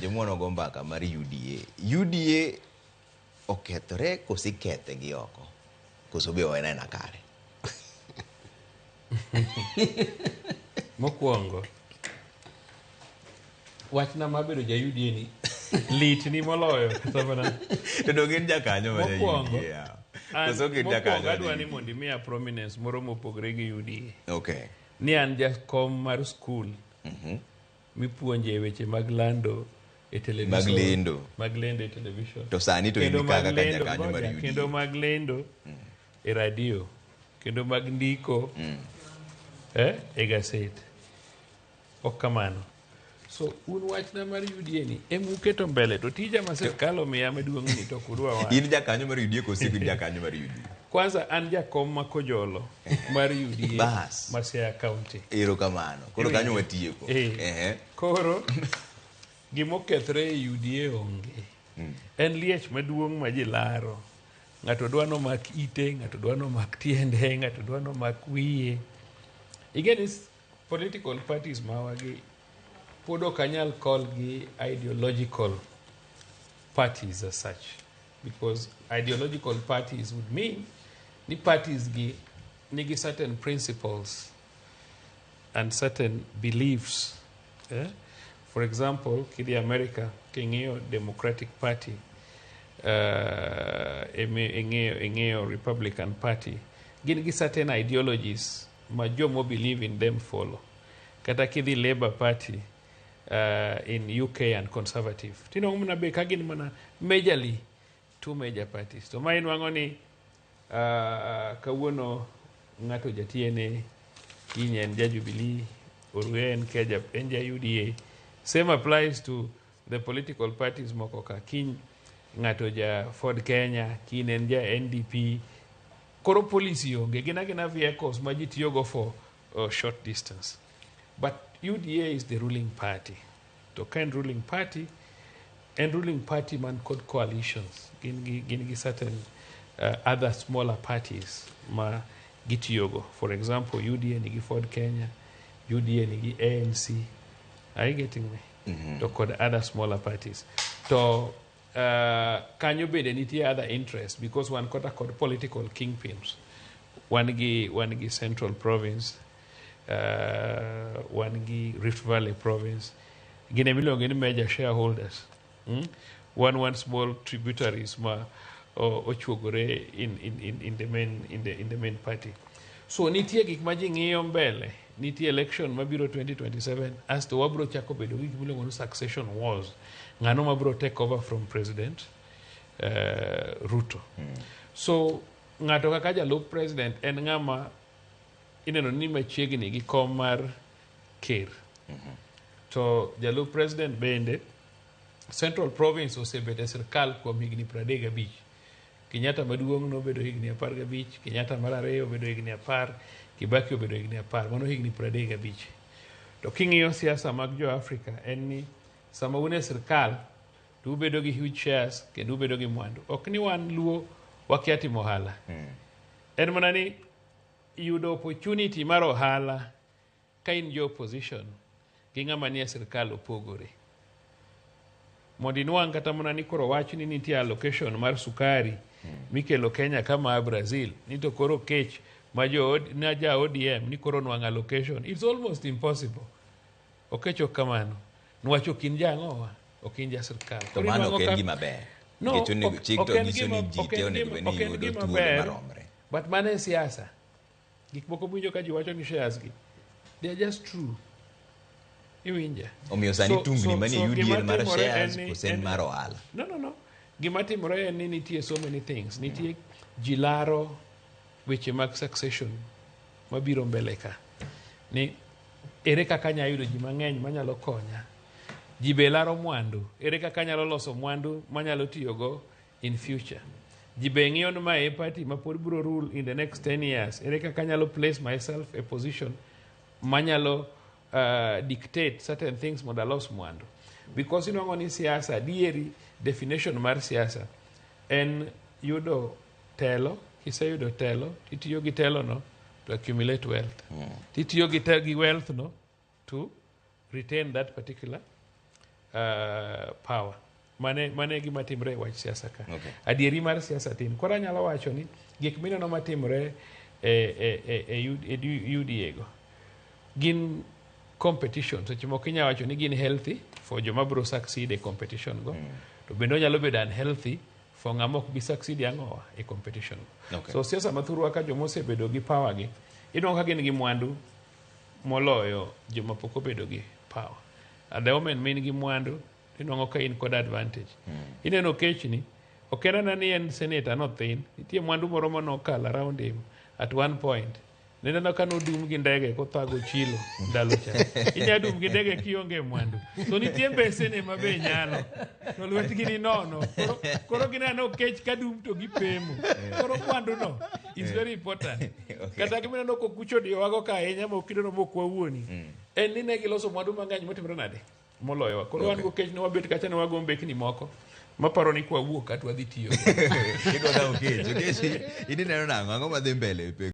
Timwono go mbaka mar UDA. UDA okethore kosekethe gi oko. Koso be oena kare. Mokwongo. Wachna mabedo ja UDA ni lit ni moloyo kata mana. To gin jakanyo ma UDA. Koso gin jakanyo. Adwa ni mondo imiya prominence moro mopogre gi UDA. Okay. Ni an jakom mar skul. Mipuonje weche mag lando e television. Mag lendo e television. To sani to in kaka jakanyo mar UDA. Kendo mag lendo e radio. Kendo mag ndiko e gaset. Ok kamano. So un wachna mar UDA ni emuketo mbele to tija ma sirkal omiya maduong' ni to kudwa wa. In jakanyo mar UDA koso in jakanyo mar UDA. Kwanza an jakom ma Kojolo mar UDA ma Siaya County. Erokamano. Koro kanyo watieko. Koro gimokethre e UDA onge. En liech maduong' ma ji laro. Ng'ato dwa no mak ite, ng'ato dwa no mak tiende, ng'ato dwa no mak wiye. Again, is political parties mawagi podo kanyal call gi ideological parties as such, because ideological parties would mean the parties nigi certain principles and certain beliefs. For example, kidi America kingeo Democratic Party, engeo Republican Party, gin certain ideologies ma jomo believe in them follow. Kata kidi Labour Party in UK and Conservative. Tino muna be kagin mana majorly two major parties. To mai nwango ni kawuono ng'ato jatiene kinye en ja Jubilee orwe en keja en ja UDA. Same applies to the political parties moko ka kiny ng'ato ja Ford Kenya, kin en ja NDP. Koro policy onge gina vehicles ma ji tiyogo for short distance. But UDA is the ruling party. To kind ruling party man called coalitions. Gin certain other smaller parties ma gitiyogo. For example, UDA nigi Ford Kenya, UDA nigi ANC. Are you getting me? To called other smaller parties. To can you be the other interest because one called political kingpins. One gi Central Province. One Rift Valley Province, Guinea million major shareholders. One small tributaries ma ochugore in the main party. So nitie gik ma ji ng'iyo mbele, nitie election mabiro 2027 as to wabro chako bedo gik miluongo succession wars. Ng'ano mabro take over from President Ruto. So ng'ato kaka jalup president en ng'ama ineno ni machiegni gi kom mar ker. To jalup president bende Central Province osebet e sirkal kuom higni 35. Kenyatta maduong' nobedo higni 15, Kenyatta mar ariyo obedo higni 10, Kibaki obedo higni 10, mano higni 35. To king'iyo siasa mag jo Africa en ni sama un e sirkal to ubedo gi huge shares kendo ubedo gi mwandu. Ok ni wan luo wakia timo ohala. En mana ni yudo opportunity mar ohala ka in jo opposition gi ng'ama nie sirkal opogore. Mondo inwang' kata mana ni koro wach ni nitie allocation mar sukari mikelo Kenya kama Brazil, ni to koro kech ma ja ODM ni koro nwang' allocation. It's almost impossible. Okecho kamano. Nwacho kin ja ang'owa, ok in ja sirkal. To mano ok en gima ber. No, ok en gima ber. But mano e siasa. Gik moko winjo ka ji wacho ni shares gi. They are just true. Iwinja. Omiyo sani tungni mani UDA mar shares kosen mar ohala. No. Gima timore en ni nitie so many things. Nitie jilaro weche mag succession mabiro mbele ka. Ni ere kaka nya yudo ji mang'eny manyalo konya. Ji be laro mwandu. Ere kaka nyalo loso mwandu manyalo tiyogo in future. Ji be ng'iyo ni mae party ma pod biro rule in the next 10 years. Ere kaka nyalo place myself a position manyalo dictate certain things mondo alos mwandu. Because inwang'o ni siasa, dieri definition mar siasa en yudo telo, kiseyudo telo, itiyo gi telo no to accumulate wealth. Itiyo gi wealth no to retain that particular power. Mane gima timre e wach siasa ka. Okay. Adieri mar siasa tin. Koro anyalo wacho ni gik mineno matimre UDA go gin competition. Seche moko inyalo wacho ni gin healthy for joma bro succeed e competition go. To bende onyalo bedo unhealthy for ng'ama ok bi succeed ang'owa e competition. Okay. So siasa mathurwa ka joma osebedo gi power gi, inongo ka gin gi mwandu moloyo joma pok obedo gi power. At the moment min gi mwandu, inongo ka in kod advantage. Ineno Okechni, ok en ni en senator nothin, nitie mwandu moro manokalo around him at one point. Neneno ka nodum gi ndege kothago chilo ndalo cha. Inya dum gi ndege kionge mwandu. So nitie mbesene mabe nyalo. To lwetgi ni nono. Koro gineno Okech ka dum to gipemo. Koro mwandu no is very important. Okay. Kata kimineno kokucho diwago ka ahinya mokidono mokwawuoni. En ni ne giloso mwandu mang'eny motimre nade moloyowa. Koro wan Okech ne wabet kacha ne wago mbekni moko. Maparo ni kwa wuok atwa dhi tiyo. Idwa ka Okech. Okech, ini neno nang'o? Ang'o madhi mbele?